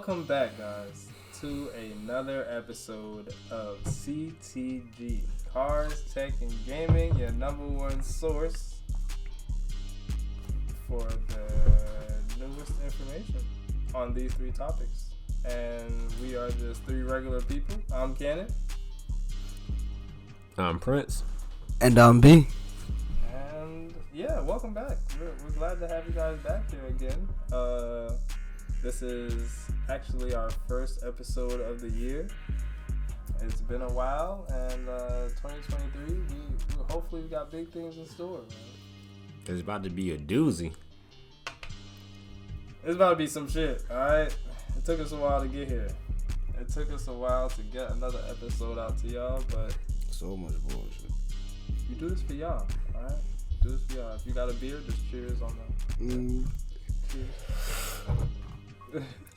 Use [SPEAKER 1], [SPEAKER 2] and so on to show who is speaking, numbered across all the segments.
[SPEAKER 1] Welcome back, guys, to another episode of C.T.G. Cars, Tech, and Gaming, your number one source for the newest information on these three topics. And we are just three regular people. I'm Cannon.
[SPEAKER 2] I'm Prince.
[SPEAKER 3] And I'm B.
[SPEAKER 1] And yeah, welcome back. We're glad to have you guys back here again. This is actually our first episode of the year. It's been a while, and 2023, we hopefully we got big things in store, man.
[SPEAKER 2] It's about to be a doozy.
[SPEAKER 1] It's about to be some shit, alright? It took us a while to get here. It took us a while to get another episode out to y'all, but
[SPEAKER 3] so much bullshit.
[SPEAKER 1] we do this for y'all, alright? Do this for y'all. If you got a beer, just cheers on the... Cheers.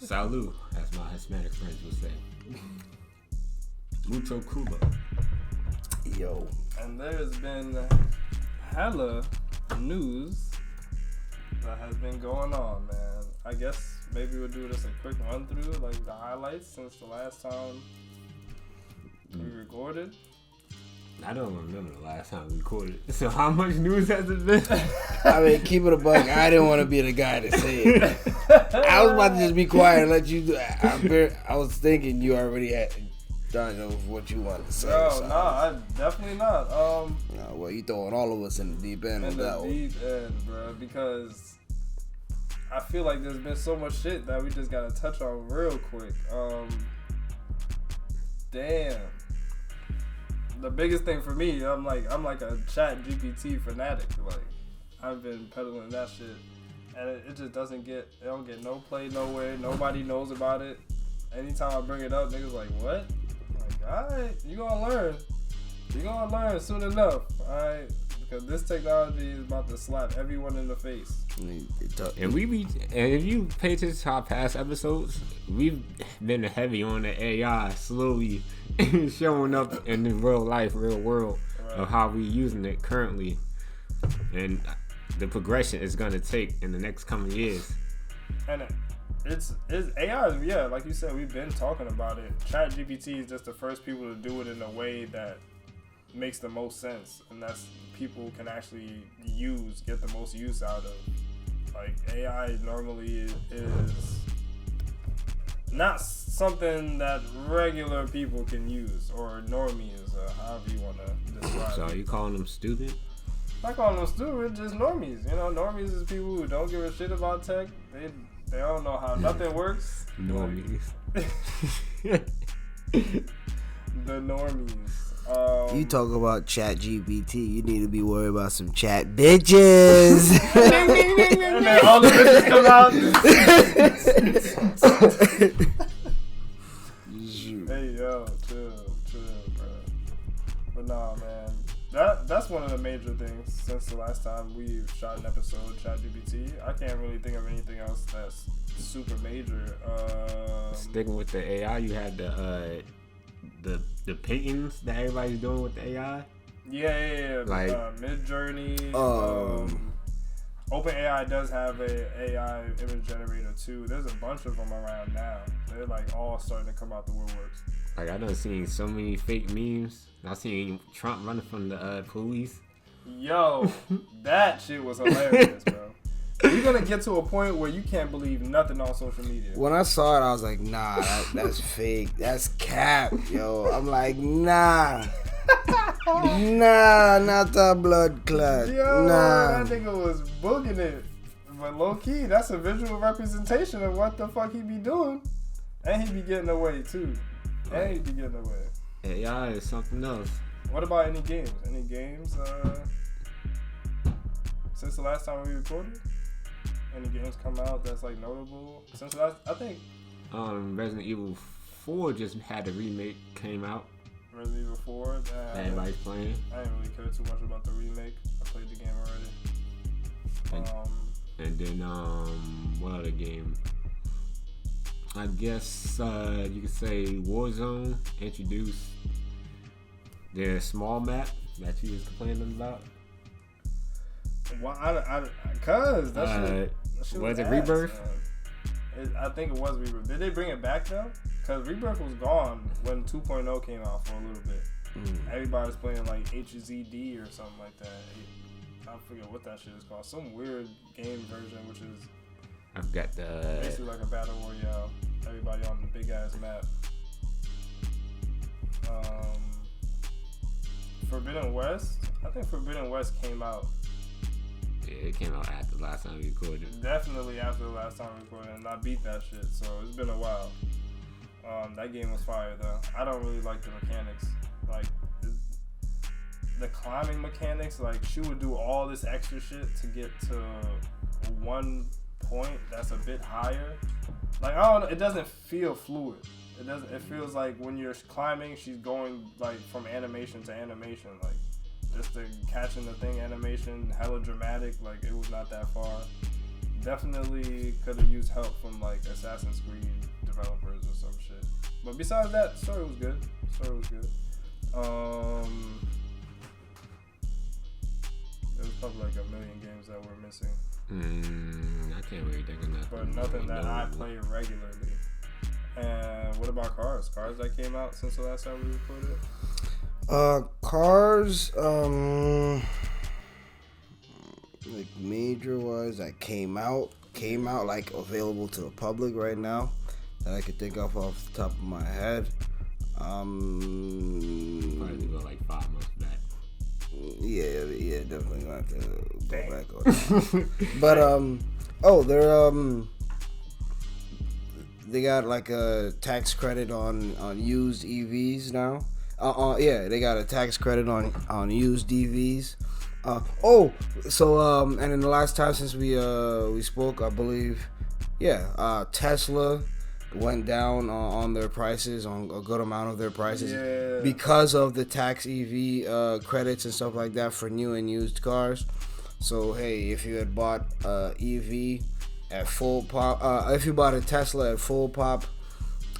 [SPEAKER 2] Salud, as my Hispanic friends would say. Mucho Cuba.
[SPEAKER 3] Yo.
[SPEAKER 1] And there's been hella news that has been going on, man. I guess maybe we'll do just a quick run through, like the highlights since the last time we recorded. I
[SPEAKER 2] don't remember the last time we recorded. So how much news has it been?
[SPEAKER 3] I mean, keep it a buck. I didn't want to be the guy to say it. I was about to just be quiet and let you do it. I was thinking you already had done what you wanted to say.
[SPEAKER 1] No, I definitely not.
[SPEAKER 3] Well, you throwing all of us in the deep end with that one.
[SPEAKER 1] In the deep end, bro, because I feel like there's been so much shit that we just gotta touch on real quick. Damn. The biggest thing for me, I'm like a Chat GPT fanatic. Like, I've been peddling that shit, and it just don't get no play nowhere. Nobody knows about it. Anytime I bring it up, niggas like, what? I'm like, alright, you gonna learn. You gonna learn soon enough, alright? Because this technology is about to slap everyone in the face.
[SPEAKER 2] And if you pay attention to our past episodes, we've been heavy on the AI slowly showing up in the real world of how we're using it currently, and the progression it's gonna take in the next coming years.
[SPEAKER 1] And it's AI, yeah, like you said, we've been talking about it. Chat GPT is just the first people to do it in a way that makes the most sense, and that's people can actually get the most use out of. Like, AI normally is not something that regular people can use, or normies, or however you want to describe it.
[SPEAKER 2] So are you calling them stupid?
[SPEAKER 1] I'm not calling them stupid, just normies. You know, normies is people who don't give a shit about tech. They don't know how nothing works.
[SPEAKER 2] Normies.
[SPEAKER 1] The normies.
[SPEAKER 3] You talk about Chat GPT, you need to be worried about some chat bitches.
[SPEAKER 1] And then all the bitches come out. Hey, yo, chill, bro. But nah, man. That's one of the major things since the last time we shot an episode, Chat GPT. I can't really think of anything else that's super major.
[SPEAKER 2] Sticking with the AI, you had the paintings that everybody's doing with the AI.
[SPEAKER 1] Yeah. Like Midjourney. OpenAI does have a AI image generator too. There's a bunch of them around now. They're like all starting to come out the woodworks.
[SPEAKER 2] Like, I done seen so many fake memes. I seen Trump running from the police.
[SPEAKER 1] Yo, that shit was hilarious, bro. We're gonna get to a point where you can't believe nothing on social media.
[SPEAKER 3] When I saw it, I was like, nah, that's fake. That's cap, yo. I'm like, nah. Nah, not the blood clot.
[SPEAKER 1] Yo,
[SPEAKER 3] nah.
[SPEAKER 1] That nigga was booging it. But low key, that's a visual representation of what the fuck he be doing. And he be getting away too.
[SPEAKER 2] AI is something else.
[SPEAKER 1] What about any games? Since the last time we recorded? Any games come out that's like notable? Since the last, I think
[SPEAKER 2] Resident Evil 4 just had a remake came out.
[SPEAKER 1] Resident Evil 4.
[SPEAKER 2] Everybody's playing.
[SPEAKER 1] I didn't really care too much about the remake. I played the game already.
[SPEAKER 2] And then what other game? I guess you could say Warzone introduced their small map that you was complaining about.
[SPEAKER 1] Why? Cause that shit
[SPEAKER 2] was it
[SPEAKER 1] ass,
[SPEAKER 2] Rebirth?
[SPEAKER 1] Man. I think it was Rebirth. Did they bring it back though? Because Rebirth was gone when 2.0 came out for a little bit. Everybody was playing like HZD or something like that. I forget what that shit is called. Some weird game version, which is
[SPEAKER 2] I've got the
[SPEAKER 1] basically like a battle royale. Everybody on the big ass map. Forbidden West. I think Forbidden West came out.
[SPEAKER 2] Yeah, it came out after the last time we recorded.
[SPEAKER 1] Definitely after the last time we recorded, and I beat that shit. So it's been a while. That game was fire though. I don't really like the mechanics. Like the climbing mechanics, like she would do all this extra shit to get to one point that's a bit higher. Like I don't know, it doesn't feel fluid. It feels like when you're climbing, she's going like from animation to animation. Like just the catching the thing animation, hella dramatic. Like it was not that far. Definitely could have used help from like Assassin's Creed developers or some shit. But besides that, story was good. There was probably like a million games that we're missing.
[SPEAKER 2] I can't really think of nothing.
[SPEAKER 1] But nothing that I play regularly. And what about Cars? Cars that came out since the last time we recorded?
[SPEAKER 3] Cars, like major ones that came out like available to the public right now that I could think of off the top of my head.
[SPEAKER 2] Probably go like 5 months back.
[SPEAKER 3] Yeah, definitely gonna have to go back on that. But they got like a tax credit on used EVs now. They got a tax credit on used EVs. And in the last time since we spoke, I believe, Tesla went down on their prices, on a good amount of their prices, because of the tax EV credits and stuff like that for new and used cars. So hey, if you had bought EV at full pop, if you bought a Tesla at full pop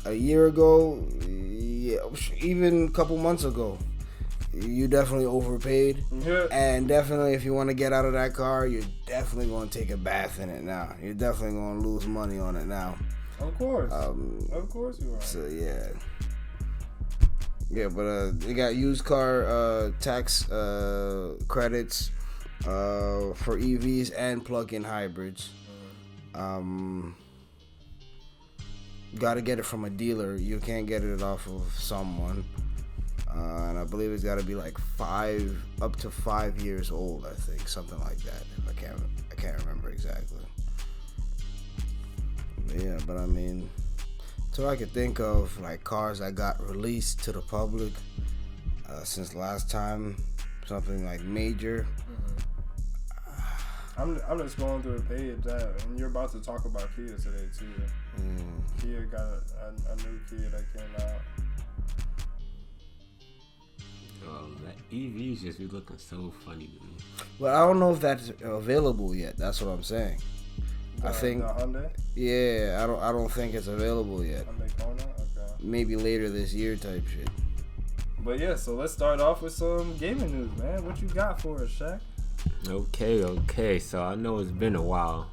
[SPEAKER 3] a year ago, even a couple months ago, you definitely overpaid. And definitely, if you want to get out of that car, you're definitely going to take a bath in it now. You're definitely going to lose money on it now.
[SPEAKER 1] Of course. Of course you are.
[SPEAKER 3] So but they got used car tax credits for EVs and plug-in hybrids. Got to get it from a dealer. You can't get it off of someone. And I believe it's got to be like up to 5 years old. I think something like that. I can't remember exactly. But I mean, so I could think of like cars that got released to the public since last time, something like major.
[SPEAKER 1] I'm just going through the page and you're about to talk about Kia today too. Kia got a new Kia that came out.
[SPEAKER 2] That EVs just be looking so funny to me.
[SPEAKER 3] But I don't know if that's available yet. That's what I'm saying. I think
[SPEAKER 1] the Hyundai?
[SPEAKER 3] Yeah, I don't think it's available yet.
[SPEAKER 1] Hyundai Kona? Okay.
[SPEAKER 3] Maybe later this year type shit.
[SPEAKER 1] But yeah, so let's start off with some gaming news, man. What you got for us, Shaq?
[SPEAKER 2] Okay. So I know it's been a while.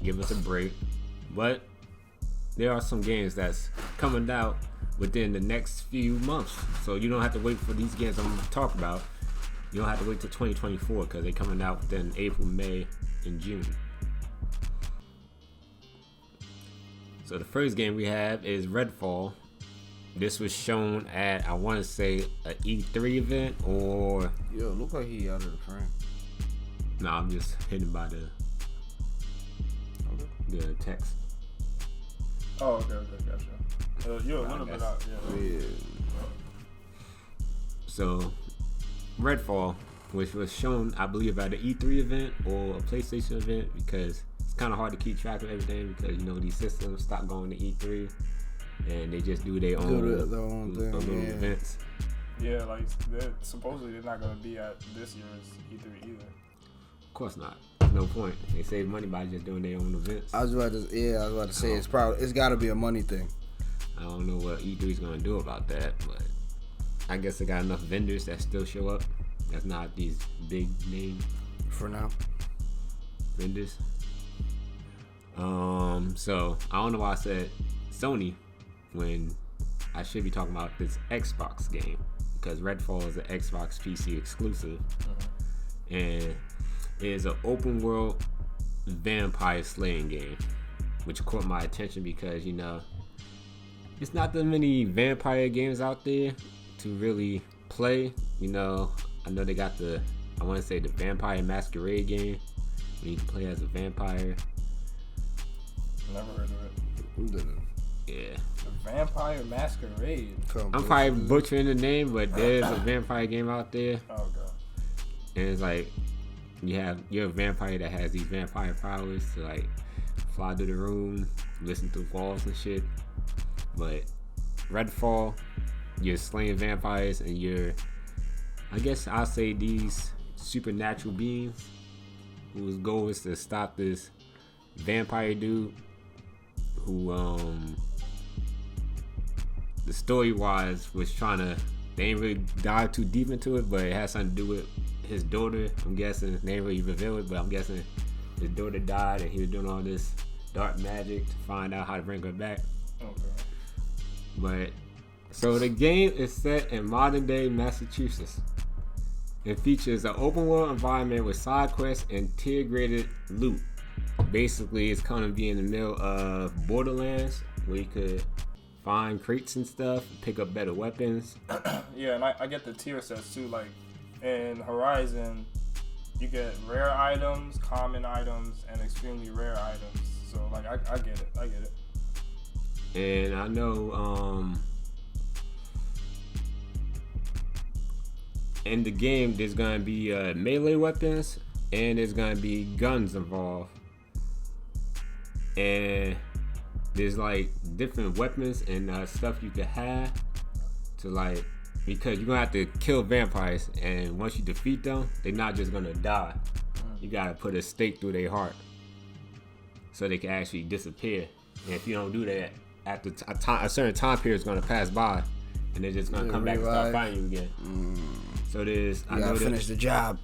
[SPEAKER 2] Give us a break. But there are some games that's coming out within the next few months. So you don't have to wait for these games I'm going to talk about. You don't have to wait till 2024 because they're coming out within April, May, and June. So the first game we have is Redfall. This was shown at, I want to say, an E3 event or...
[SPEAKER 3] Yo, look like he out of the frame.
[SPEAKER 2] No, I'm just hidden by the text.
[SPEAKER 1] Oh, okay, gotcha. You're a little bit out, yeah.
[SPEAKER 2] So, Redfall, which was shown, I believe, at an E3 event or a PlayStation event, because it's kind of hard to keep track of everything because, these systems stop going to E3 and they just do their own thing, events.
[SPEAKER 1] Yeah, like, supposedly they're not going to be at this year's E3 either.
[SPEAKER 2] Of course not. No point. They save money by just doing their own events.
[SPEAKER 3] I was about to say it's got to be a money thing.
[SPEAKER 2] I don't know what E3's gonna do about that, but I guess they got enough vendors that still show up. That's not these big name
[SPEAKER 3] for now
[SPEAKER 2] vendors. So I don't know why I said Sony when I should be talking about this Xbox game, because Redfall is an Xbox PC exclusive, and it is an open world vampire slaying game, which caught my attention because, you know, it's not that many vampire games out there to really play. You know, I know they got I want to say the Vampire Masquerade game, where you can play as a vampire.
[SPEAKER 1] Never heard of it.
[SPEAKER 2] Yeah.
[SPEAKER 1] The Vampire Masquerade.
[SPEAKER 2] I'm probably butchering the name, but there's a vampire game out there.
[SPEAKER 1] Oh, God.
[SPEAKER 2] And it's like, you're a vampire that has these vampire powers to like fly through the room, listen through walls and shit. But Redfall, you're slaying vampires, and I guess I'll say these supernatural beings whose goal is to stop this vampire dude who, the story wise was they ain't really dive too deep into it, but it has something to do with his daughter. I'm guessing they ain't really reveal it, but I'm guessing his daughter died and he was doing all this dark magic to find out how to bring her back.
[SPEAKER 1] Okay.
[SPEAKER 2] But so the game is set in modern day Massachusetts. It features an open world environment with side quests and integrated loot. Basically, it's kind of be in the middle of Borderlands, where you could find crates and stuff, pick up better weapons.
[SPEAKER 1] Yeah, and I get the tier sets too. Like in Horizon, you get rare items, common items, and extremely rare items. So like I get it.
[SPEAKER 2] And I know in the game there's gonna be melee weapons and there's gonna be guns involved. And there's like different weapons and stuff you could have to like, because you're gonna have to kill vampires, and once you defeat them, they're not just gonna die. You gotta put a stake through their heart so they can actually disappear. And if you don't do that, after a certain time period is gonna pass by, and they're just gonna come back and start fighting you again. So
[SPEAKER 3] you gotta finish the job.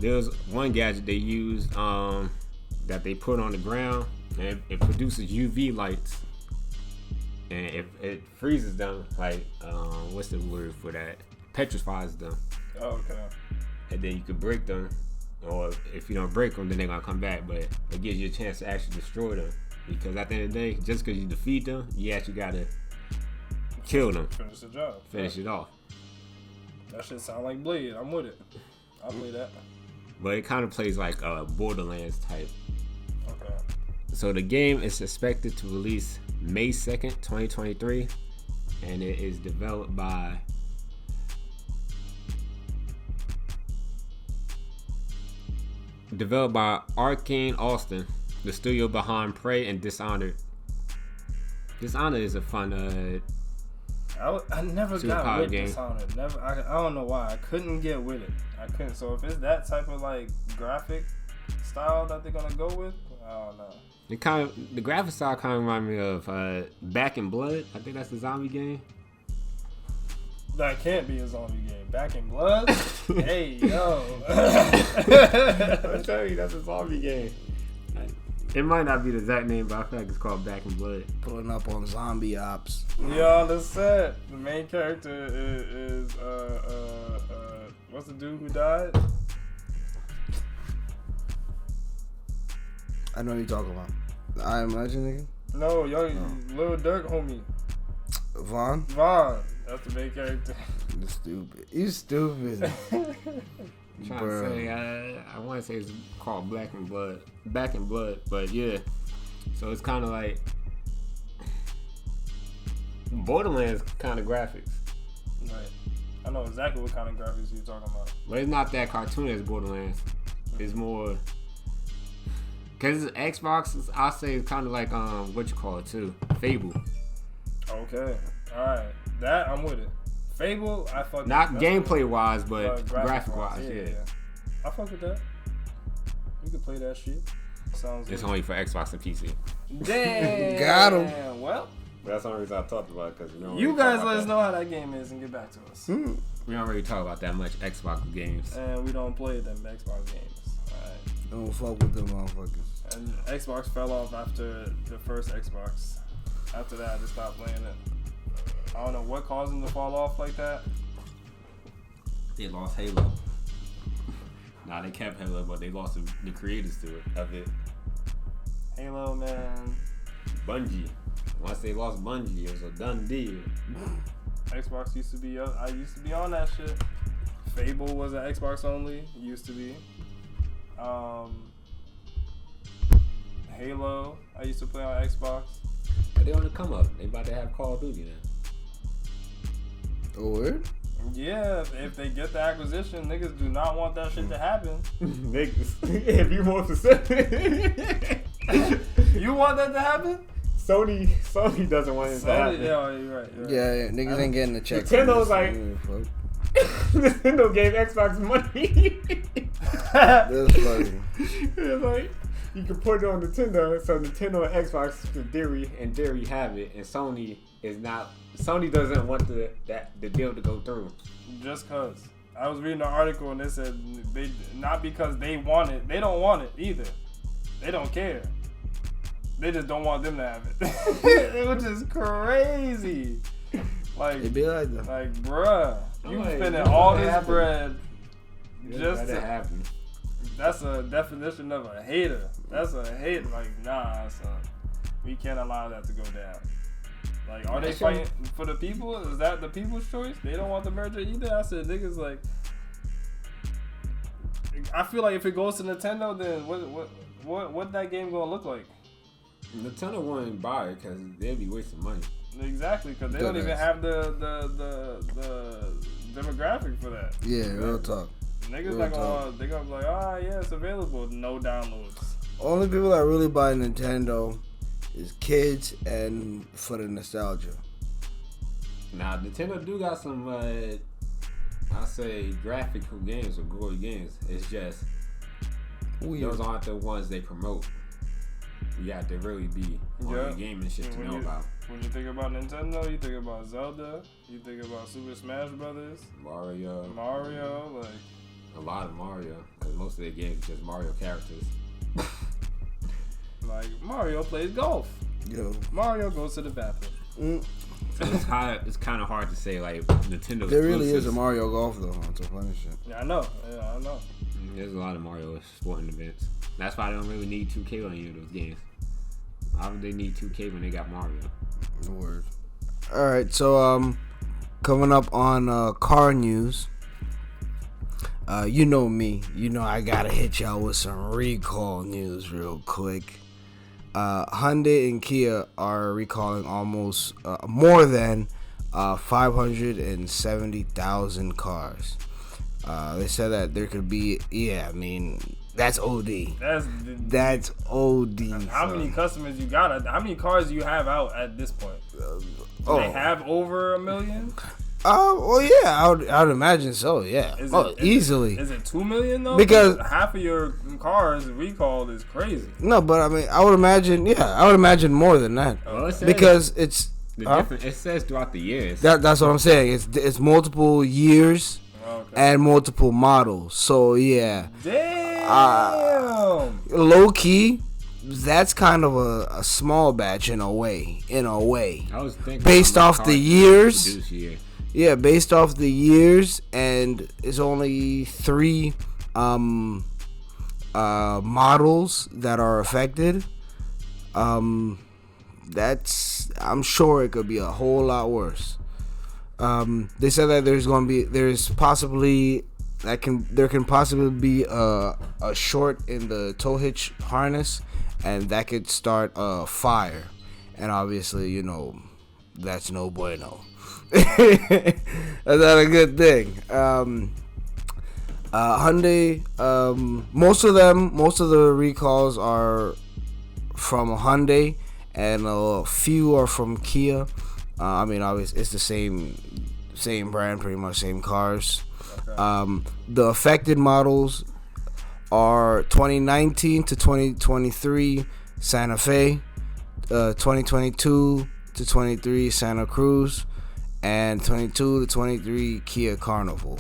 [SPEAKER 2] There's one gadget they used that they put on the ground, and it produces UV lights, and if it freezes them, like what's the word for that? Petrifies them.
[SPEAKER 1] Oh, okay.
[SPEAKER 2] And then you could break them, or if you don't break them, then they're gonna come back. But it gives you a chance to actually destroy them, because at the end of the day, just because you defeat them, you actually gotta kill them.
[SPEAKER 1] Finish the job.
[SPEAKER 2] Finish it off.
[SPEAKER 1] That shit sound like Blade. I'm with it. I'll play that.
[SPEAKER 2] But it kind of plays like a Borderlands type.
[SPEAKER 1] Okay.
[SPEAKER 2] So the game is expected to release May 2nd, 2023, and it is developed by Arcane Austin, the studio behind Prey and Dishonored. Dishonored is a fun
[SPEAKER 1] I never got with Dishonored. Never. I don't know why. I couldn't get with it. I couldn't. So if it's that type of like graphic style that they're gonna go with, I don't know.
[SPEAKER 2] The graphic style kind of remind me of Back in Blood. I think that's the zombie game.
[SPEAKER 1] That can't be a zombie game. Back in Blood? Hey, yo.
[SPEAKER 2] I'm telling you, that's a zombie game. It might not be the exact name, but I feel like it's called Back in Blood.
[SPEAKER 3] Pulling up on zombie ops.
[SPEAKER 1] Yo, that's sad. The main character is what's the dude who died?
[SPEAKER 3] I know what you're talking about. I Am Legend nigga?
[SPEAKER 1] No, yo, Lil Durk homie.
[SPEAKER 3] Vaughn?
[SPEAKER 1] That's the main character.
[SPEAKER 3] You stupid.
[SPEAKER 2] I'm trying to say, I want to say it's called Back in Blood, but yeah. So it's kind of like Borderlands kind of graphics.
[SPEAKER 1] Right. I know exactly what kind of graphics you're talking about.
[SPEAKER 2] But it's not that cartoon as Borderlands. It's more, because Xbox, I'll say it's kind of like what you call it too, Fable.
[SPEAKER 1] Okay. All right. That I'm with it. Fable, I fuck with.
[SPEAKER 2] Not gameplay wise, but graphic wise, yeah.
[SPEAKER 1] I fuck with that. You can play that shit. Sounds.
[SPEAKER 2] It's only for Xbox and PC.
[SPEAKER 1] Damn.
[SPEAKER 3] Got him.
[SPEAKER 1] Well,
[SPEAKER 2] that's the only reason I talked about it, because
[SPEAKER 1] you guys let us know how that game is and get back to us.
[SPEAKER 2] We don't really talk about that much Xbox games,
[SPEAKER 1] and we don't play them Xbox games. All right.
[SPEAKER 3] Don't fuck with them motherfuckers.
[SPEAKER 1] And Xbox fell off after the first Xbox. After that, I just stopped playing it. I don't know what caused them to fall off like that.
[SPEAKER 2] They lost Halo. Nah, they kept Halo, but they lost the creators of it.
[SPEAKER 1] Halo, man.
[SPEAKER 2] Bungie. Once they lost Bungie, it was a done deal.
[SPEAKER 1] Xbox used to be. I used to be on that shit. Fable was an Xbox only. It used to be. Halo. I used to play on Xbox.
[SPEAKER 2] But they on the come up. They about to have Call of Duty now.
[SPEAKER 3] Oh, word?
[SPEAKER 1] Yeah, if they get the acquisition, niggas do not want that shit to happen.
[SPEAKER 2] Niggas. If you more specific.
[SPEAKER 1] You want that to happen?
[SPEAKER 2] Sony doesn't want it to happen.
[SPEAKER 1] Yeah, you're right.
[SPEAKER 3] Yeah, niggas ain't getting the check.
[SPEAKER 2] Nintendo's like, Nintendo gave Xbox money.
[SPEAKER 3] That's funny.
[SPEAKER 2] It's like, you can put it on Nintendo, so Nintendo and Xbox in theory have it, and Sony doesn't want the deal to go through.
[SPEAKER 1] Just cause. I was reading an article and they said they not because they want it, they don't want it either. They don't care. They just don't want them to have it. Which is crazy. Like,
[SPEAKER 3] it be like that.
[SPEAKER 1] Like, bruh, you
[SPEAKER 2] like,
[SPEAKER 1] spending all this bread just to
[SPEAKER 2] happen.
[SPEAKER 1] That's a definition of a hater. That's a hate. Like, nah, son. We can't allow that to go down. Like, are they fighting for the people? Is that the people's choice? They don't want the merger either. I said, niggas, like, I feel like if it goes to Nintendo, then what that game gonna look like?
[SPEAKER 2] Nintendo wouldn't buy it because they'd be wasting money.
[SPEAKER 1] Exactly, because they don't even have the demographic for that.
[SPEAKER 3] Yeah, real talk.
[SPEAKER 1] Niggas not gonna, they gonna be like, yeah, it's available. No downloads. Only
[SPEAKER 3] people that really buy Nintendo is kids and for the nostalgia.
[SPEAKER 2] Now, Nintendo do got some, I say, graphical games or gory games. It's just, those aren't the ones they promote. You have to really be on your gaming shit to know about.
[SPEAKER 1] When you think about Nintendo, you think about Zelda, you think about Super Smash Brothers,
[SPEAKER 2] Mario,
[SPEAKER 1] like
[SPEAKER 2] a lot of Mario, because most of their games are just Mario characters.
[SPEAKER 1] Like Mario plays golf.
[SPEAKER 3] Yo,
[SPEAKER 1] Mario goes to the bathroom.
[SPEAKER 2] So it's kind of hard to say like Nintendo.
[SPEAKER 3] There really is a Mario Golf though. On some funny shit.
[SPEAKER 1] Yeah, I know.
[SPEAKER 2] There's a lot of Mario sporting events. That's why they don't really need 2K on any of those games. Why would they need 2K when they got Mario?
[SPEAKER 3] No word. All right, so coming up on car news. You know me. You know I gotta hit y'all with some recall news real quick. Hyundai and Kia are recalling almost more than 570,000 cars. They said that there could be, that's OD. That's OD.
[SPEAKER 1] How many customers you got? How many cars do you have out at this point? Do they have over 1 million?
[SPEAKER 3] Well, yeah, I would imagine so. Yeah, easily.
[SPEAKER 1] Is it 2 million though?
[SPEAKER 3] Because
[SPEAKER 1] half of your cars recalled is crazy.
[SPEAKER 3] No, but I mean, I would imagine more than that. Because it's
[SPEAKER 2] different. It says throughout the years.
[SPEAKER 3] That's what I'm saying. It's multiple years and multiple models. So yeah.
[SPEAKER 1] Damn.
[SPEAKER 3] Low key. That's kind of a small batch in a way.
[SPEAKER 2] I was thinking
[SPEAKER 3] based off the years.
[SPEAKER 2] Yeah,
[SPEAKER 3] based off the years, and it's only 3 models that are affected. I'm sure it could be a whole lot worse. They said that there can possibly be a short in the tow hitch harness, and that could start a fire, and obviously that's no bueno. That's not a good thing. Hyundai, most of the recalls are from Hyundai, and a few are from Kia. I mean, obviously it's the same brand, pretty much same cars. Okay. The affected models are 2019 to 2023 Santa Fe, 2022 to 23 Santa Cruz, and 22 to 23 Kia Carnival.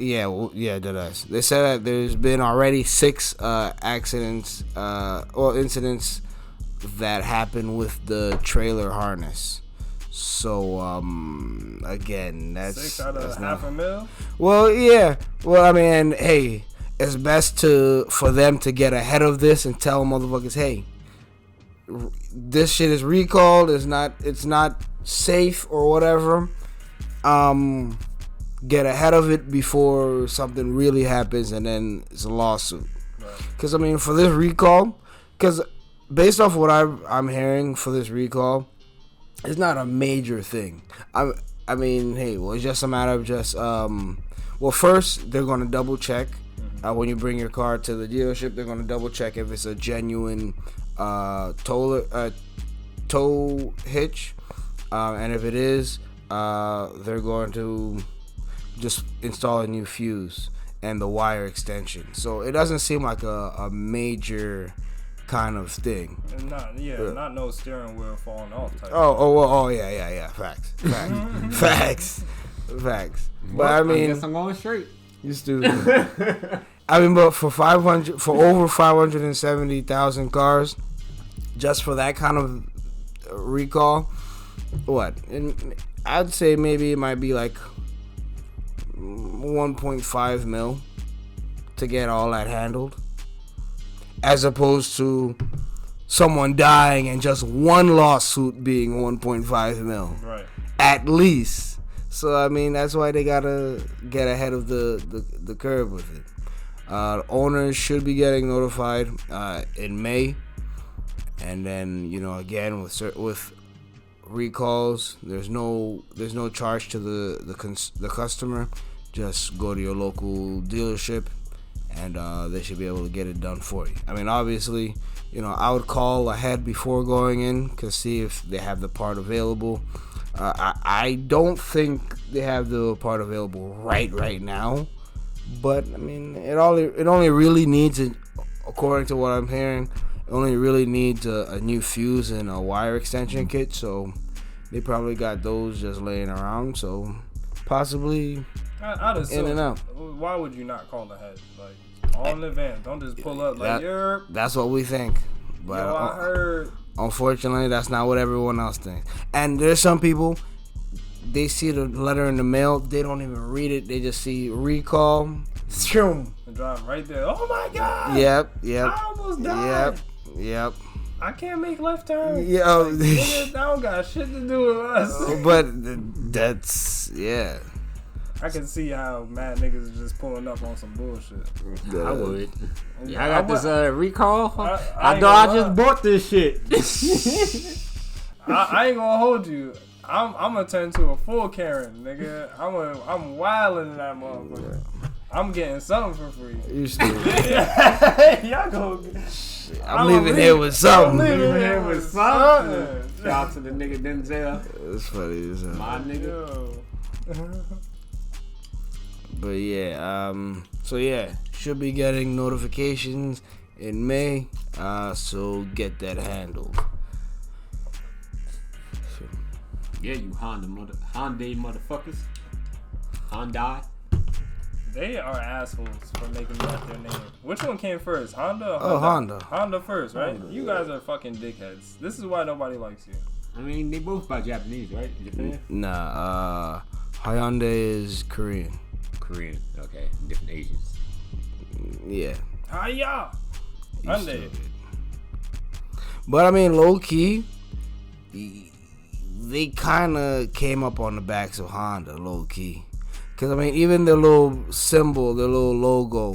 [SPEAKER 3] Yeah, well, yeah, that is. They said that there's been already 6 accidents or incidents that happened with the trailer harness. So again, that's
[SPEAKER 1] 6 out of half a mil.
[SPEAKER 3] Well, yeah. Well, I mean, hey, it's best for them to get ahead of this and tell motherfuckers, hey, this shit is recalled. It's not safe or whatever. Get ahead of it before something really happens and then it's a lawsuit. Because, I mean, for this recall, because based off what I'm hearing for this recall, it's not a major thing. I mean, hey, well, it's just a matter of just, well, first, they're going to double check. When you bring your car to the dealership, they're going to double check if it's a genuine tow hitch. And if it is, they're going to just install a new fuse and the wire extension. So it doesn't seem like a major kind of thing.
[SPEAKER 1] And not no steering wheel falling off type.
[SPEAKER 3] Yeah. Facts. But I mean,
[SPEAKER 2] I guess I'm going straight.
[SPEAKER 3] You stupid. I mean, but for over 570,000 cars, just for that kind of recall, what? And I'd say maybe it might be like 1.5 mil to get all that handled, as opposed to someone dying and just one lawsuit being 1.5 mil,
[SPEAKER 1] right? At
[SPEAKER 3] least. So I mean, that's why they gotta get ahead of the curve with it. Owners should be getting notified in May, and then again with recalls, there's no charge to the customer. Just go to your local dealership, and they should be able to get it done for you. I mean, obviously, I would call ahead before going in to see if they have the part available. I don't think they have the part available right now, but I mean, it only really needs, according to what I'm hearing, it only really needs a new fuse and a wire extension kit. So they probably got those just laying around. So possibly
[SPEAKER 1] I'd assume,
[SPEAKER 3] in and out.
[SPEAKER 1] Why would you not call ahead? Like all in advance. Don't just pull up like you're.
[SPEAKER 3] That's what we think. But
[SPEAKER 1] I heard.
[SPEAKER 3] Unfortunately, that's not what everyone else thinks. And there's some people, they see the letter in the mail, they don't even read it. They just see recall.
[SPEAKER 1] And drive right there. Oh my God.
[SPEAKER 3] Yep.
[SPEAKER 1] I almost died.
[SPEAKER 3] Yep.
[SPEAKER 1] I can't make left turn.
[SPEAKER 3] Yeah.
[SPEAKER 1] Nigga, that don't got shit to do with us.
[SPEAKER 3] But that's, yeah.
[SPEAKER 1] I can see how mad niggas are just pulling up on some bullshit.
[SPEAKER 2] I would. Yeah, I got this recall.
[SPEAKER 1] I
[SPEAKER 2] just bought this shit.
[SPEAKER 1] I ain't gonna hold you. I'm gonna turn to a full Karen, nigga. I'm wilding in that motherfucker. I'm getting something for free.
[SPEAKER 3] You stupid.
[SPEAKER 1] Y'all go.
[SPEAKER 3] I'm leaving here with something.
[SPEAKER 1] I'm leaving here with something.
[SPEAKER 2] Shout out to the nigga Denzel.
[SPEAKER 3] That's funny as hell.
[SPEAKER 2] My nigga.
[SPEAKER 3] But yeah, so yeah, should be getting notifications in May, so get that handled. So.
[SPEAKER 2] Yeah, you Hyundai motherfuckers. Hyundai.
[SPEAKER 1] They are assholes for making that their name. Which one came first, Honda or Hyundai?
[SPEAKER 3] Oh, Honda.
[SPEAKER 1] Honda first, right? You guys are fucking dickheads. This is why nobody likes you.
[SPEAKER 2] I mean, they both by Japanese, right? Japan?
[SPEAKER 3] Nah, Hyundai is Korean.
[SPEAKER 2] Korean, okay, different Asians.
[SPEAKER 3] Yeah.
[SPEAKER 1] Hiya! Hyundai.
[SPEAKER 3] But I mean, low key, they kind of came up on the backs of Honda, low key. Cause I mean, even their little symbol, their little logo,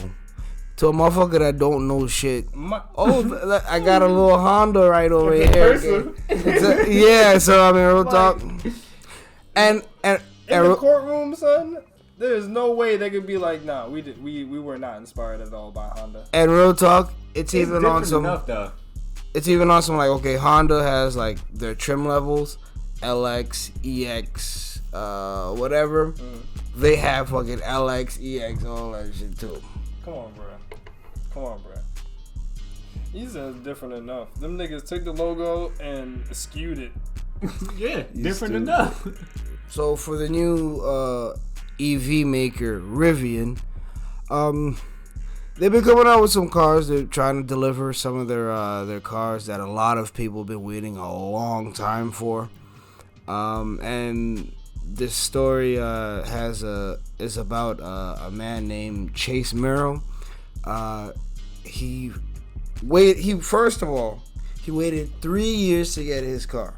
[SPEAKER 3] to a motherfucker that don't know shit. I got a little Honda right over here. Yeah, so I mean, real talk. And
[SPEAKER 1] in the courtroom, son. There's no way they could be like, nah, we were not inspired at all by Honda.
[SPEAKER 3] And real talk, it's even on some.
[SPEAKER 2] Enough, though.
[SPEAKER 3] It's even on some like, okay, Honda has like their trim levels, LX, EX, whatever. They have fucking LX, EX, all that shit too.
[SPEAKER 1] Come on, bro. You said it's different enough. Them niggas took the logo and skewed it.
[SPEAKER 2] Yeah, different enough.
[SPEAKER 3] So for the new EV maker Rivian. They've been coming out with some cars. They're trying to deliver some of their cars that a lot of people have been waiting a long time for. And this story is about a man named Chase Merrill. He waited 3 years to get his car.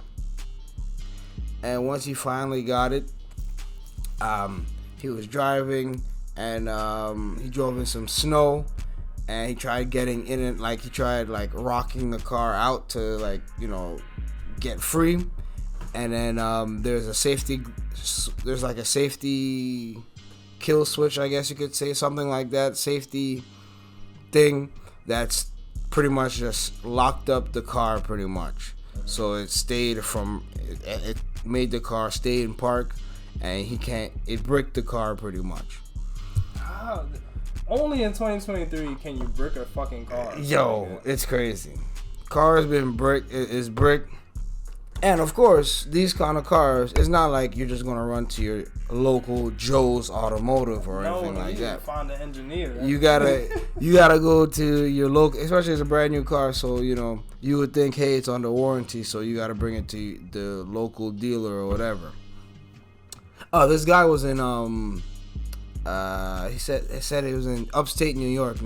[SPEAKER 3] And once he finally got it, he was driving and he drove in some snow, and he tried getting in it, like he tried like rocking the car out to get free. And then there's like a safety kill switch, I guess you could say, something like that, safety thing that's pretty much just locked up the car pretty much. So it made the car stay in park, and it bricked the car pretty much.
[SPEAKER 1] Only in 2023 can you brick a fucking car.
[SPEAKER 3] Yo, it's crazy. Car has been bricked, is bricked. And of course, these kind of cars, it's not like you're just gonna run to your local Joe's Automotive or anything like that.
[SPEAKER 1] Find an engineer. Right?
[SPEAKER 3] You gotta go to your local, especially as a brand new car. So you would think, hey, it's under warranty, so you gotta bring it to the local dealer or whatever. Oh, this guy was in he said it was in upstate New York,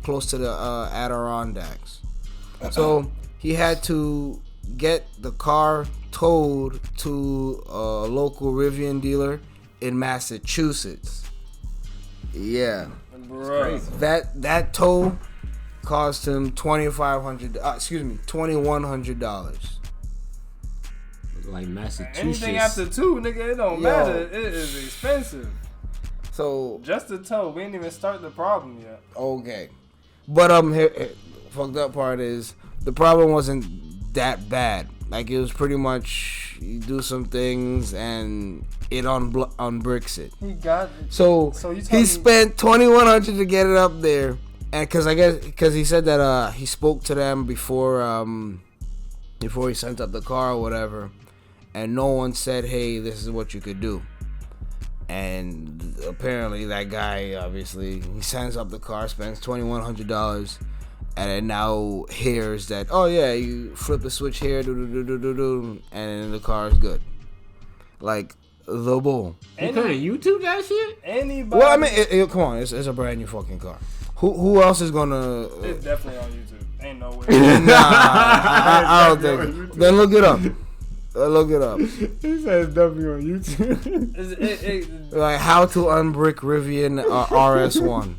[SPEAKER 3] close to the Adirondacks. So he had to get the car towed to a local Rivian dealer in Massachusetts. Yeah, that tow cost him $2,100.
[SPEAKER 2] Like Massachusetts.
[SPEAKER 1] Anything after 2, nigga, it don't matter. It is expensive.
[SPEAKER 3] So
[SPEAKER 1] just the tow, we ain't even start the problem yet.
[SPEAKER 3] Okay, but fucked up part is the problem wasn't that bad. Like, it was pretty much you do some things and it unbricks it.
[SPEAKER 1] He got it.
[SPEAKER 3] So he spent $2,100 to get it up there, and because he said that he spoke to them before he sent up the car or whatever, and no one said, hey, this is what you could do. And apparently that guy, obviously, he sends up the car, spends $2,100. And it now hears that, oh yeah, you flip a switch here, and then the car is good. Like, the bull.
[SPEAKER 2] You couldn't YouTube that shit?
[SPEAKER 1] Anybody?
[SPEAKER 3] Well, I mean, come on, it's a brand new fucking car. Who else is gonna?
[SPEAKER 1] It's definitely on YouTube. Ain't no way.
[SPEAKER 3] I don't think. Then look it up. Look it up.
[SPEAKER 2] He says definitely on YouTube.
[SPEAKER 3] Like, how to unbrick Rivian RS1.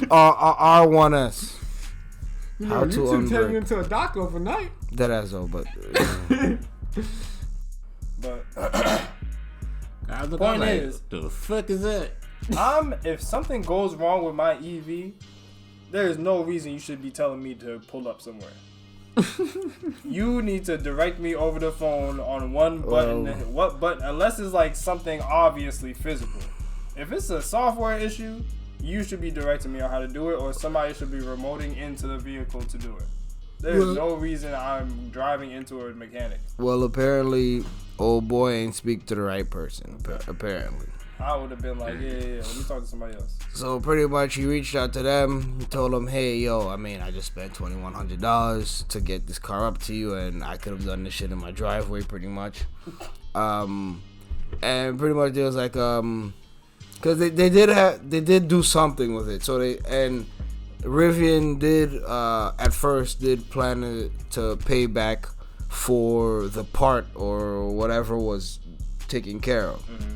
[SPEAKER 3] R1S.
[SPEAKER 2] How to YouTube turn you into a doc overnight.
[SPEAKER 3] That ass though, but.
[SPEAKER 1] The point is,
[SPEAKER 2] the fuck is that?
[SPEAKER 1] If something goes wrong with my EV, there is no reason you should be telling me to pull up somewhere. You need to direct me over the phone on one button. What button? Unless it's like something obviously physical. If it's a software issue, you should be directing me on how to do it, or somebody should be remoting into the vehicle to do it. There's no reason I'm driving into a mechanic.
[SPEAKER 3] Well, apparently, old boy ain't speak to the right person. Apparently.
[SPEAKER 1] I would have been like, yeah, let me talk to somebody else.
[SPEAKER 3] So pretty much he reached out to them. He told them, hey, yo, I just spent $2,100 to get this car up to you, and I could have done this shit in my driveway pretty much. And pretty much they was like, because they did do something with it. So Rivian did at first plan to pay back for the part or whatever was taken care of. Mm-hmm.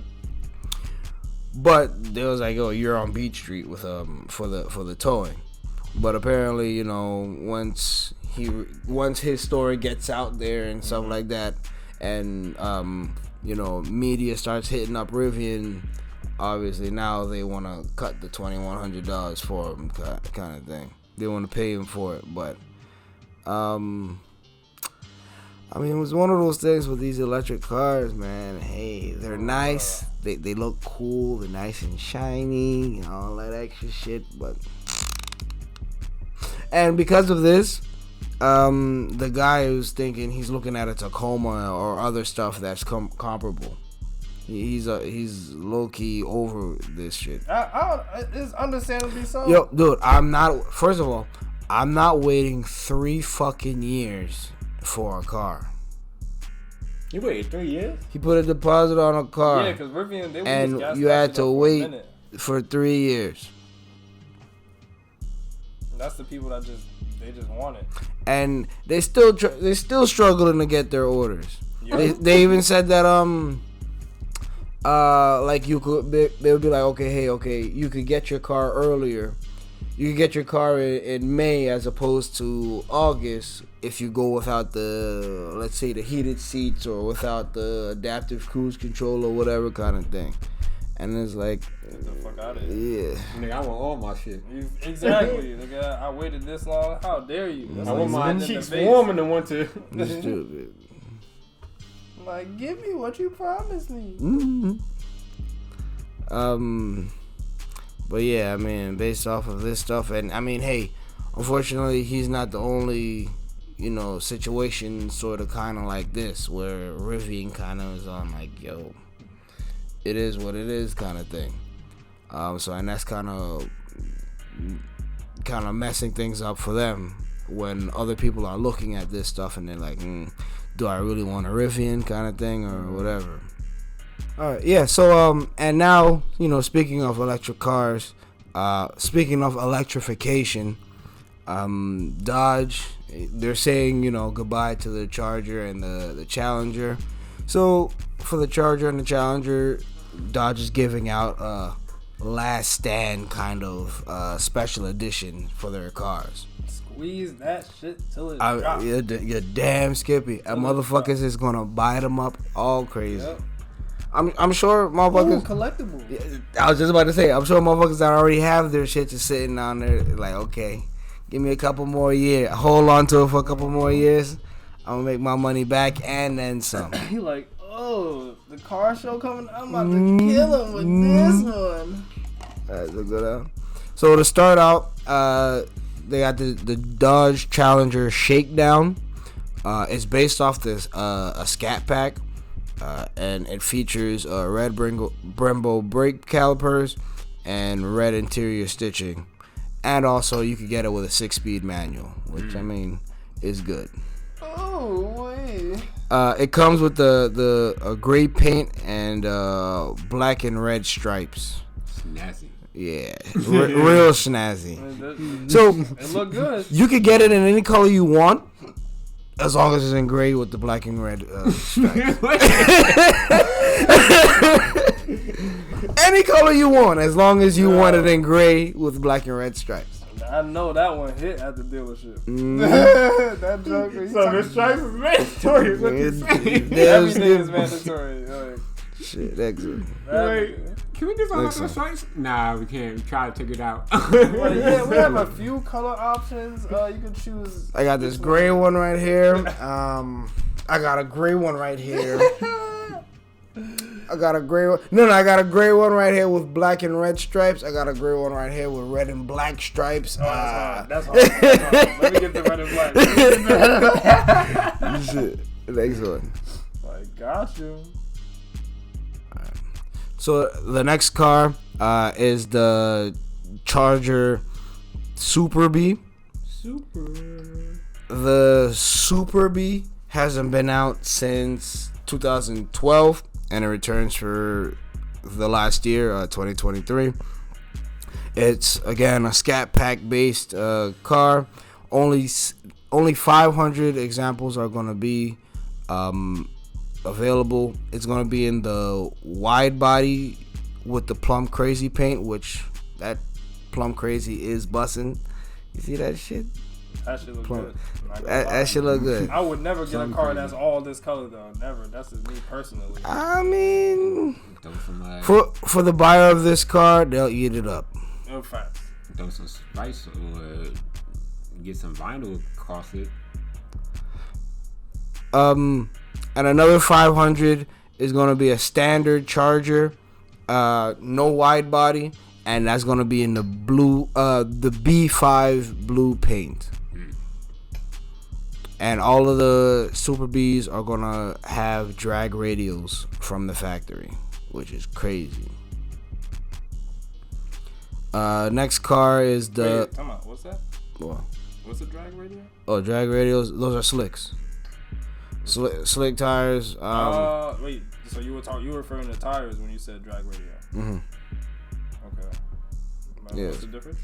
[SPEAKER 3] But they was like, "Oh, you're on Beach Street with for the towing." But apparently, once his story gets out there and stuff like that, and media starts hitting up Rivian, obviously now they want to cut the $2,100 for him, kind of thing. They want to pay him for it, but it was one of those things with these electric cars, man. Hey, they're nice. They look cool. They're nice and shiny, all that extra shit. And because of this, the guy who's thinking he's looking at a Tacoma or other stuff that's comparable. He's low key over this shit.
[SPEAKER 1] It's understandably so.
[SPEAKER 3] Yo, dude, first of all, I'm not waiting 3 fucking years for a car.
[SPEAKER 2] You waited 3 years?
[SPEAKER 3] He put a deposit on a car.
[SPEAKER 1] Yeah, because Rivian, they
[SPEAKER 3] and
[SPEAKER 1] just
[SPEAKER 3] you had to wait for 3 years.
[SPEAKER 1] That's the people that they just want it.
[SPEAKER 3] And they're still struggling to get their orders. Yep. They even said that like they would be like, okay, you could get your car earlier. You could get your car in May as opposed to August if you go without the, let's say, the heated seats or without the adaptive cruise control or whatever kind of thing. And it's like,
[SPEAKER 1] get the fuck out of here.
[SPEAKER 3] Yeah.
[SPEAKER 2] Nigga, I want all my shit.
[SPEAKER 1] Exactly. Nigga, I waited this long. How dare you?
[SPEAKER 2] I want my cheeks warm in the winter.
[SPEAKER 3] Stupid.
[SPEAKER 1] Like, give me what you promised me.
[SPEAKER 3] Mm-hmm. But yeah, I mean, based off of this stuff, and I mean, hey, unfortunately, he's not the only, situation sort of kind of like this, where Rivian kind of is on like, yo, it is what it is kind of thing. So, and that's kind of messing things up for them when other people are looking at this stuff and they're like, do I really want a Rivian kind of thing or whatever? All right, yeah. So, and now, speaking of electric cars, speaking of electrification, Dodge, they're saying, goodbye to the Charger and the Challenger. So, for the Charger and the Challenger, Dodge is giving out a last stand kind of special edition for their cars.
[SPEAKER 1] Squeeze that shit till it drops.
[SPEAKER 3] You're damn Skippy. Motherfuckers is gonna buy them up all crazy. Yep. I'm sure motherfuckers.
[SPEAKER 1] Collectible.
[SPEAKER 3] I was just about to say, I'm sure motherfuckers that already have their shit just sitting on there, like, okay, give me a couple more years. Hold on to it for a couple more years. I'm gonna make my money back and then some.
[SPEAKER 1] You like, oh, the car show coming. I'm about to kill him with this one.
[SPEAKER 3] That's a good one. So to start out, they got the Dodge Challenger Shakedown. It's based off this a Scat Pack. And it features red Brembo brake calipers and red interior stitching, and also you could get it with a 6-speed manual, which I mean is good.
[SPEAKER 1] Oh wait!
[SPEAKER 3] It comes with the gray paint and black and red stripes.
[SPEAKER 2] Snazzy.
[SPEAKER 3] Yeah, real snazzy. So
[SPEAKER 1] it look good.
[SPEAKER 3] You could get it in any color you want. As long as it's in gray with the black and red stripes. Any color you want, as long as you want it in gray with black and red stripes.
[SPEAKER 1] I know that one hit at the dealership. That joke.
[SPEAKER 2] So the stripes is mandatory.
[SPEAKER 1] Everything is mandatory.
[SPEAKER 3] Shit, excellent.
[SPEAKER 2] Can we just unlock the stripes? Nah, we can't. We try to take it out.
[SPEAKER 1] Yeah, we have a few color options. You can choose.
[SPEAKER 3] I got this gray one right here. I got a gray one right here. I got a gray one. No, I got a gray one right here with black and red stripes. I got a gray one right here with red and black stripes.
[SPEAKER 1] That's hard. Let me get the red and black.
[SPEAKER 3] Shit. Next one.
[SPEAKER 1] I got you.
[SPEAKER 3] So the next car is the Charger Super B. The Super B hasn't been out since 2012, and it returns for the last year, 2023. It's again a Scat Pack based car. Only 500 examples are going to be available. It's gonna be in the wide body with the Plum Crazy paint, which that Plum Crazy is bussin'. You see that shit?
[SPEAKER 1] That shit look good.
[SPEAKER 3] That shit look good.
[SPEAKER 1] I would never get a car that's all this color though. Never. That's just me personally.
[SPEAKER 3] I mean, for the buyer of this car, they'll eat it up.
[SPEAKER 1] No facts.
[SPEAKER 2] Throw some spice or get some vinyl across it.
[SPEAKER 3] And another 500 is going to be a standard Charger, no wide body, and that's going to be in the blue, the B5 blue paint. And all of the Super Bs are going to have drag radials from the factory. which is crazy. Next car is the.
[SPEAKER 1] Wait, come on, what's that?
[SPEAKER 3] What?
[SPEAKER 1] What's a drag radio?
[SPEAKER 3] Oh, drag radios. Those are slicks. Slick tires.
[SPEAKER 1] Wait. So you were referring to tires when you said drag radio.
[SPEAKER 3] Mm-hmm.
[SPEAKER 1] Okay.
[SPEAKER 3] Yeah.
[SPEAKER 1] What's the difference?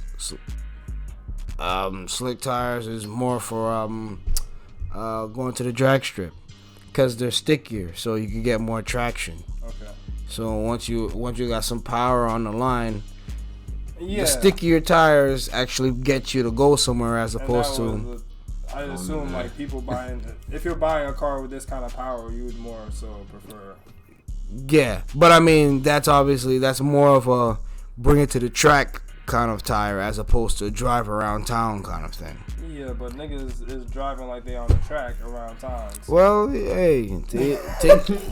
[SPEAKER 3] Slick tires is more for going to the drag strip because they're stickier, so you can get more traction.
[SPEAKER 1] Okay.
[SPEAKER 3] So once you got some power on the line,
[SPEAKER 1] yeah,
[SPEAKER 3] the stickier tires actually get you to go somewhere as opposed to.
[SPEAKER 1] I assume like people buying, if you're buying a car with this kind of power, you would more so prefer.
[SPEAKER 3] Yeah, but I mean that's more of a bring it to the track kind of tire as opposed to drive around town kind of thing.
[SPEAKER 1] Yeah, but niggas is driving like they on the track around town. So.
[SPEAKER 3] Well, hey, to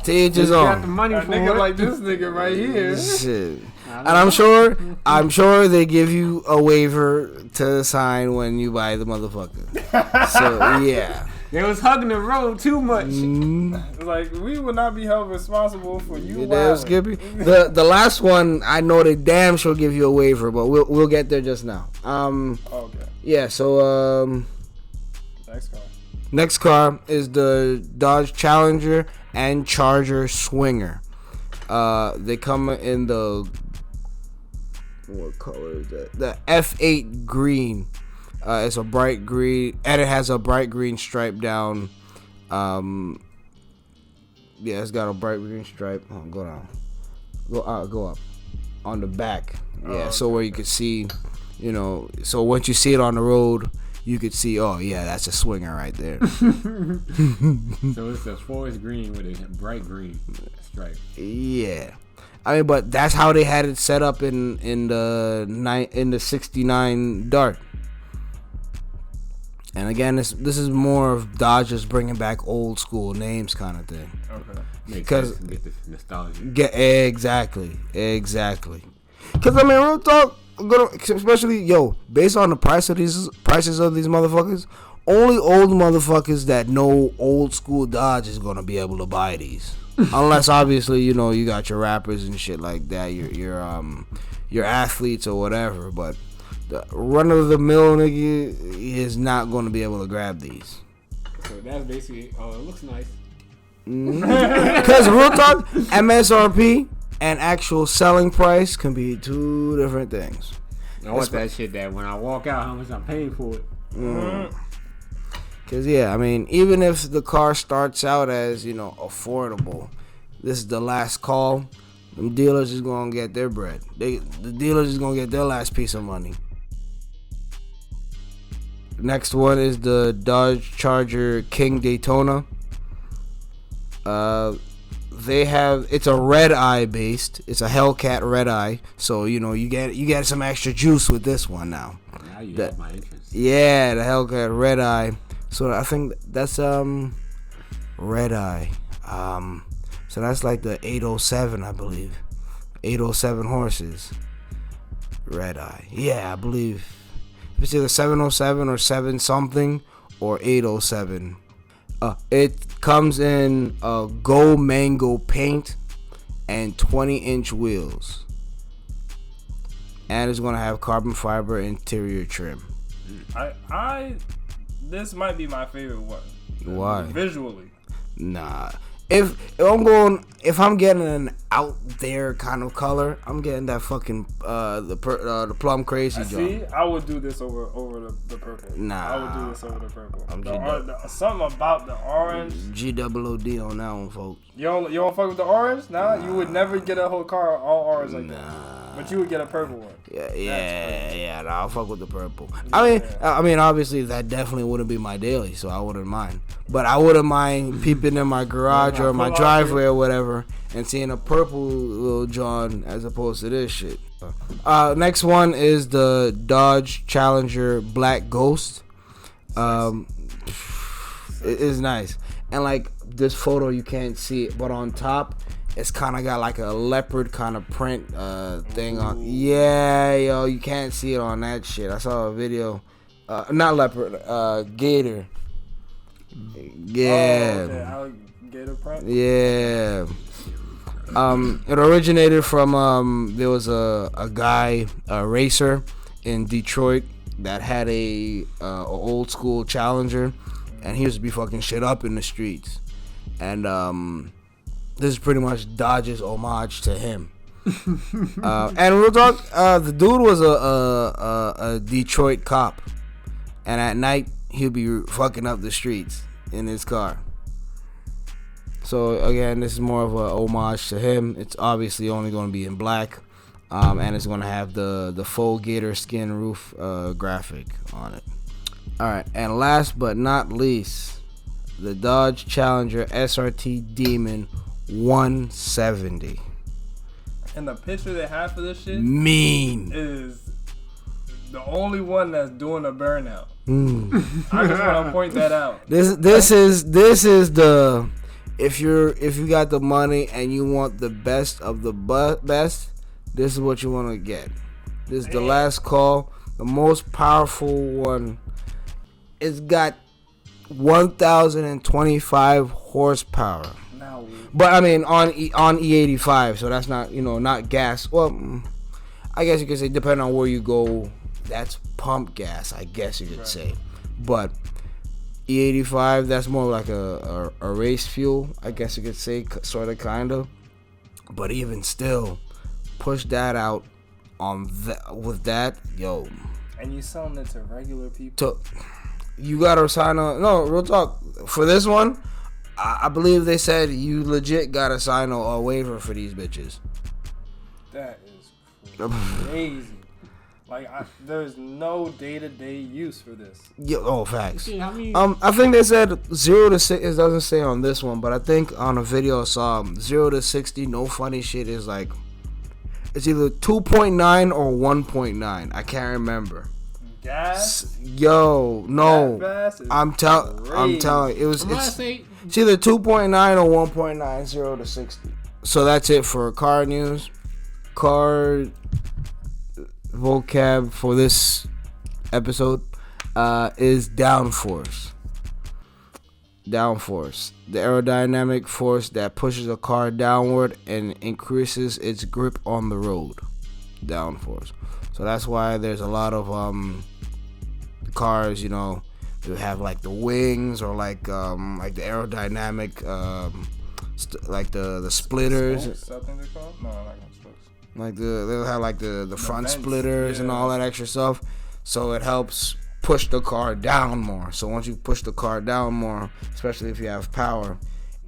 [SPEAKER 3] each his own.
[SPEAKER 2] Got the money for
[SPEAKER 1] nigga
[SPEAKER 2] it.
[SPEAKER 1] like this nigga right here.
[SPEAKER 3] Shit. And I'm sure they give you a waiver to sign when you buy the motherfucker. So yeah.
[SPEAKER 2] They was hugging the road too much.
[SPEAKER 1] Like we would not be held responsible for you.
[SPEAKER 3] The last one I know they damn sure give you a waiver, but we'll get there just now.
[SPEAKER 1] Okay.
[SPEAKER 3] Yeah. So next car is the Dodge Challenger and Charger Swinger. They come in the, what color is that? The F8 green. It's a bright green, and it has a bright green stripe down. Yeah, it's got a bright green stripe. Oh, go down. Go up. On the back. Yeah, so where you could see, so once you see it on the road, you could see, oh, yeah, that's a Swinger right there.
[SPEAKER 2] So it's a forest green with a bright green stripe.
[SPEAKER 3] Yeah. I mean, but that's how they had it set up in the 69 Dart. And again, this is more of Dodge just bringing back old school names kind of thing.
[SPEAKER 2] Okay. Because get the nostalgia.
[SPEAKER 3] Exactly. Because I mean, real talk, especially based on the prices of these motherfuckers, only old motherfuckers that know old school Dodge is gonna be able to buy these. Unless obviously you got your rappers and shit like that, your athletes or whatever, but. The run-of-the-mill nigga is not going to be able to grab these.
[SPEAKER 2] So that's basically, it looks nice.
[SPEAKER 3] Because real talk, MSRP and actual selling price can be two different things.
[SPEAKER 2] I want that shit that when I walk out, how much I'm paying for it.
[SPEAKER 3] Because, I mean, even if the car starts out as, affordable, this is the last call. Them dealers is going to get their bread. The dealers is going to get their last piece of money. Next one is the Dodge Charger King Daytona. It's a red eye based. It's a Hellcat red eye. So you get some extra juice with this one now.
[SPEAKER 2] Now you have my interest.
[SPEAKER 3] Yeah, the Hellcat red eye. So I think that's red eye. So that's like the 807, I believe. 807 horses. Red eye. Yeah, I believe. It's either 707 or 7 something or 807. It comes in Go Mango paint and 20-inch wheels. And it's going to have carbon fiber interior trim.
[SPEAKER 1] This might be my favorite one.
[SPEAKER 3] Why?
[SPEAKER 1] Visually.
[SPEAKER 3] Nah. If I'm getting an out there kind of color, I'm getting that fucking the plum crazy joint.
[SPEAKER 1] See, I would do this over the purple.
[SPEAKER 3] Nah,
[SPEAKER 1] I would do this over the purple.
[SPEAKER 3] Something
[SPEAKER 1] about the orange.
[SPEAKER 3] GOOD on that one, folks.
[SPEAKER 1] You don't fuck with the orange? Nah, you would never get a whole car all orange like that. But you would get a purple one.
[SPEAKER 3] Yeah. Nah, I'll fuck with the purple. I mean, obviously that definitely wouldn't be my daily, so I wouldn't mind. But I wouldn't mind peeping in my garage or my driveway or whatever and seeing a purple little John as opposed to this shit. Next one is the Dodge Challenger Black Ghost. It is nice. And like this photo, you can't see it, but on top, it's kind of got like a leopard kind of print thing on. Yeah, yo, you can't see it on that shit. I saw a video. Not leopard, gator. Yeah.
[SPEAKER 1] Gator print?
[SPEAKER 3] Yeah. It originated from there was a guy, a racer in Detroit that had a old school Challenger, and he used to be fucking shit up in the streets. And this is pretty much Dodge's homage to him. And we'll talk. The dude was a Detroit cop, and at night he'll be fucking up the streets in his car. So again, this is more of a homage to him. It's obviously only going to be in black, and it's going to have the faux gator skin roof graphic on it. All right, and last but not least, the Dodge Challenger SRT Demon 170.
[SPEAKER 1] And the picture they have for this shit
[SPEAKER 3] is
[SPEAKER 1] the only one that's doing a burnout. I just want to point that out.
[SPEAKER 3] This is the if you got the money and you want the best of the best, this is what you want to get. This is the last call, the most powerful one. It's got 1,025 horsepower. But I mean on E85, so that's not not gas. Well, I guess you could say depending on where you go, that's pump gas. I guess you could say, but E85 that's more like a race fuel. I guess you could say, sort of, kind of. But even still, push that out on with that, yo.
[SPEAKER 1] And you selling it to regular people.
[SPEAKER 3] You gotta sign on. No, real talk. For this one, I believe they said you legit gotta sign a waiver for these bitches.
[SPEAKER 1] That is crazy. Like, there's no day-to-day use for this.
[SPEAKER 3] Facts. I think they said 0 to 6. It doesn't say on this one, but I think on a video I saw 0 to 60. No funny shit is like it's either 2.9 or 1.9. I can't remember.
[SPEAKER 1] Gas?
[SPEAKER 3] No. I'm telling. It's either 2.9 or 1.9, 0 to 60. So that's it for car news. Car vocab for this episode is downforce. Downforce. The aerodynamic force that pushes a car downward and increases its grip on the road. Downforce. So that's why there's a lot of cars, they have like the wings or like the aerodynamic like the splitters.
[SPEAKER 1] Spokes, I think they're called? No, not spokes.
[SPEAKER 3] Like they'll have like the front vents, splitters and all that extra stuff. So it helps push the car down more. So once you push the car down more, especially if you have power,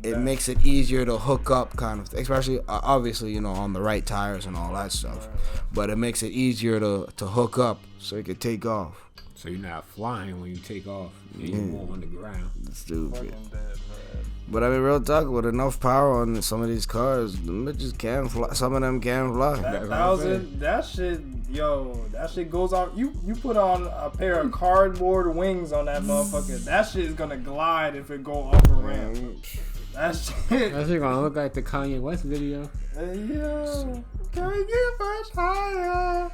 [SPEAKER 3] it makes it easier to hook up, kind of, especially obviously on the right tires and all that stuff. But it makes it easier to hook up so you can take off.
[SPEAKER 2] So you're not flying when you take off. You're more on the ground.
[SPEAKER 3] Stupid. But I mean, real talk, with enough power on some of these cars, them bitches can fly. Some of them can fly.
[SPEAKER 1] That shit goes off. You put on a pair of cardboard wings on that motherfucker. That shit is gonna glide if it go off a ramp. That shit
[SPEAKER 2] gonna look like the Kanye West video.
[SPEAKER 1] Yo, can we get much higher?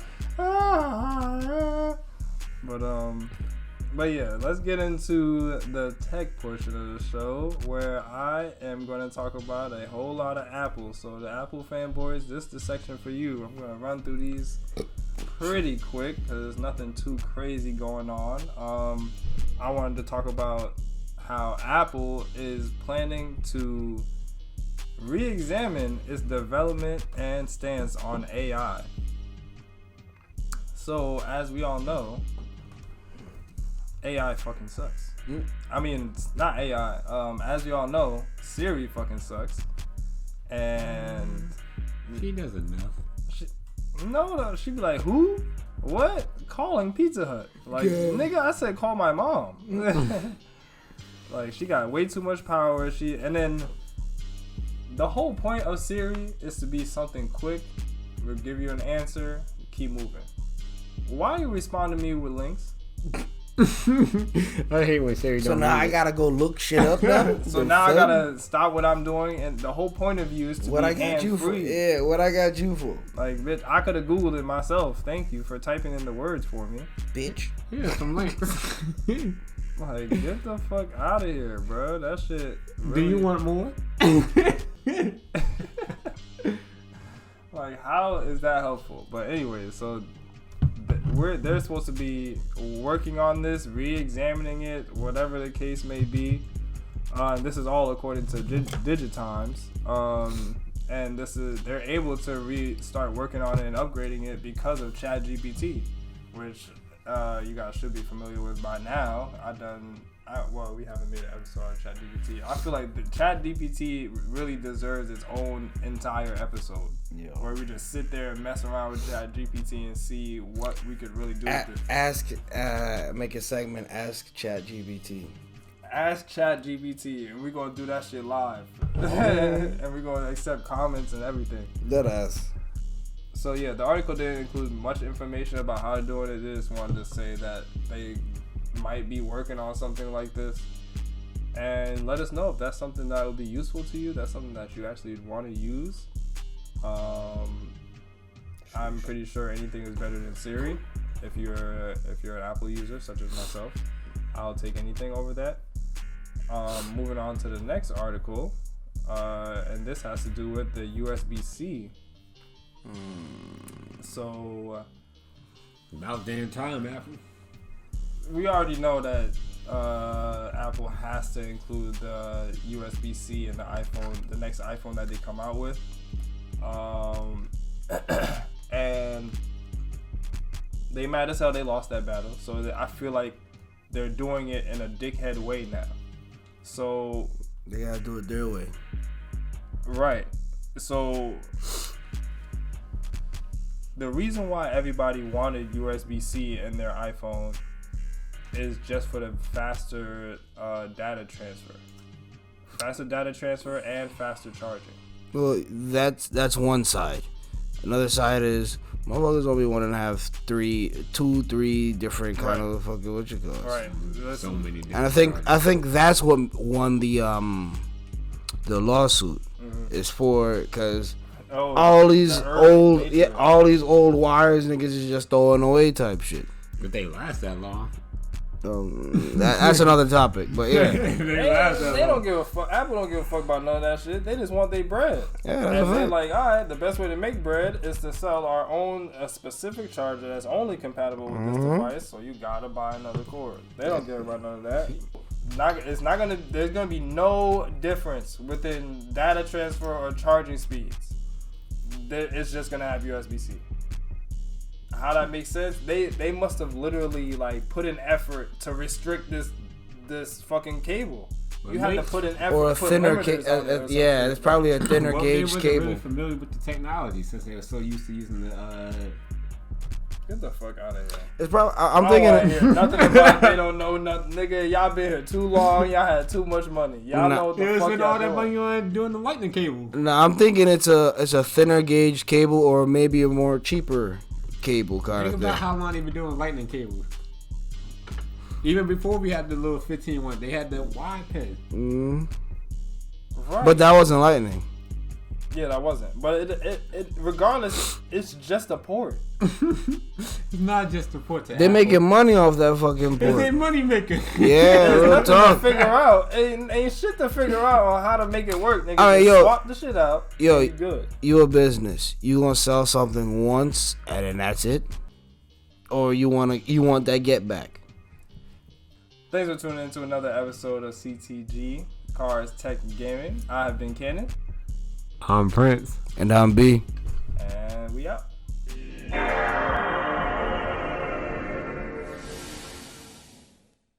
[SPEAKER 1] But yeah, let's get into the tech portion of the show, where I am going to talk about a whole lot of Apple. So the Apple fanboys, this is the section for you. I'm going to run through these pretty quick because there's nothing too crazy going on. I wanted to talk about how Apple is planning to re-examine its development and stance on AI. So, as we all know, AI fucking sucks. I mean, it's not AI. As you all know, Siri fucking sucks. And
[SPEAKER 2] she doesn't know.
[SPEAKER 1] No, she be like, who? What? Calling Pizza Hut. Like, nigga, I said call my mom. Like, she got way too much power. And then the whole point of Siri is to be something quick. We'll give you an answer. Keep moving. Why you respond to me with links?
[SPEAKER 2] I hate when Siri don't.
[SPEAKER 3] So now I gotta go look shit up now.
[SPEAKER 1] So now I gotta stop what I'm doing, and the whole point of you is to
[SPEAKER 3] what
[SPEAKER 1] be
[SPEAKER 3] I got you for.
[SPEAKER 1] free.
[SPEAKER 3] Yeah, what I got you for.
[SPEAKER 1] Like, bitch, I could have Googled it myself. Thank you for typing in the words for me,
[SPEAKER 3] bitch.
[SPEAKER 2] Yeah, some links.
[SPEAKER 1] Like, get the fuck out of here, bro. That shit. Really...
[SPEAKER 2] Do you want more?
[SPEAKER 1] Like, how is that helpful? But anyway, so they're supposed to be working on this, re-examining it, whatever the case may be. This is all according to Digitimes. And they're able to start working on it and upgrading it because of ChatGPT, which you guys should be familiar with by now. We haven't made an episode on ChatGPT. I feel like the ChatGPT really deserves its own entire episode, where we just sit there and mess around with ChatGPT and see what we could really do with it.
[SPEAKER 3] Make a segment. Ask ChatGPT.
[SPEAKER 1] Ask ChatGPT, and we're gonna do that shit live, and we're gonna accept comments and everything.
[SPEAKER 3] That ass.
[SPEAKER 1] So yeah, the article didn't include much information about how they're doing it. They just wanted to say that they might be working on something like this, and let us know if that's something that will be useful to you. That's something that you actually want to use. I'm pretty sure anything is better than Siri. If you're an Apple user, such as myself, I'll take anything over that. Moving on to the next article, and this has to do with the USB-C. So,
[SPEAKER 2] about damn time, Apple.
[SPEAKER 1] We already know that Apple has to include the USB-C in the iPhone, the next iPhone that they come out with. And they mad as hell they lost that battle. So I feel like they're doing it in a dickhead way now. So
[SPEAKER 3] they gotta do it their way.
[SPEAKER 1] Right. So the reason why everybody wanted USB-C in their iPhone is just for the faster data transfer. Faster data transfer and faster charging.
[SPEAKER 3] Well, that's one side. Another side is motherfuckers only want to have two, three different kind of fucking what you call it.
[SPEAKER 1] Right.
[SPEAKER 2] So many different.
[SPEAKER 3] And I think that's what won the lawsuit is for, because all these old wires niggas is just throwing away type shit.
[SPEAKER 2] But they last that long.
[SPEAKER 3] That's another topic, but yeah.
[SPEAKER 1] they don't give a fuck. Apple don't give a fuck about none of that shit. They just want their bread.
[SPEAKER 3] Yeah,
[SPEAKER 1] and they're like, all right, the best way to make bread is to sell our own specific charger that's only compatible with this device. So you gotta buy another cord. They don't care about none of that. There's gonna be no difference within data transfer or charging speeds. It's just gonna have USB-C. How that makes sense? They must have literally like put an effort to restrict this fucking cable. You have to put an effort
[SPEAKER 3] or a thinner cable. Yeah, it's probably a thinner gauge cable.
[SPEAKER 2] They weren't really familiar with the technology since they were so used to using the.
[SPEAKER 1] Get the fuck out of here.
[SPEAKER 3] It's probably. I'm thinking
[SPEAKER 1] nothing about. They don't know nothing, nigga. Y'all been here too long. Y'all had too much money. Y'all know what the fuck y'all
[SPEAKER 2] all that money on doing the lightning cable.
[SPEAKER 3] Nah, I'm thinking it's a thinner gauge cable or maybe a more cheaper cable kind of thing.
[SPEAKER 2] Think about how long they been doing lightning cables. Even before we had the little 15 one, they had the wide pen.
[SPEAKER 1] Right.
[SPEAKER 3] But that wasn't lightning.
[SPEAKER 1] Yeah, that wasn't. But it regardless, it's just a port.
[SPEAKER 2] It's not just a port.
[SPEAKER 3] They're making money off that fucking port.
[SPEAKER 2] It's a money maker.
[SPEAKER 3] Yeah, real talk.
[SPEAKER 1] To figure out. Ain't shit to figure out on how to make it work. Nigga,
[SPEAKER 3] right, yo,
[SPEAKER 1] swap the shit out.
[SPEAKER 3] Yo,
[SPEAKER 1] good.
[SPEAKER 3] You a business. You gonna sell something once and then that's it, or you want that get back.
[SPEAKER 1] Thanks for tuning in to another episode of CTG Cars Tech and Gaming. I have been Cannon.
[SPEAKER 2] I'm Prince.
[SPEAKER 3] And I'm B.
[SPEAKER 1] And we out.